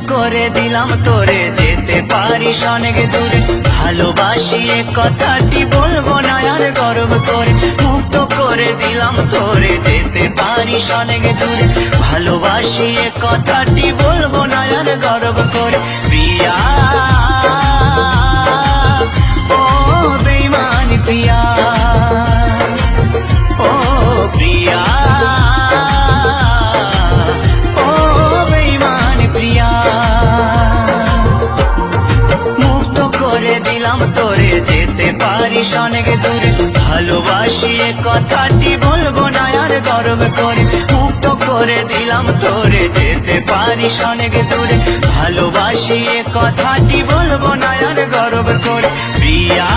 করে দিলাম তোরে, যেতে পারিস অনেক দূরে। ভালোবাসি এ কথাটি বলবো না আর গর্ব করে। মুক্ত করে দিলাম তোরে, যেতে পারিস অনেক দূরে। ভালোবাসি এ কথাটি বলবো না আর গর্ব করে। প্রিয়া ও বেঈমান প্রিয়া, ও প্রিয়া ও বেঈমান প্রিয়া। মুক্ত করে দিলাম তোরে, যেতে পারিস অনেক দূরে। ভালোবাসি এ কথাটি বলবো না আর গর্ব করে। মুক্ত করে দিলাম তোরে, যেতে পারিস অনেক দূরে। ভালোবাসি এ কথাটি বলবো না আর গর্ব করে। প্রিয়া।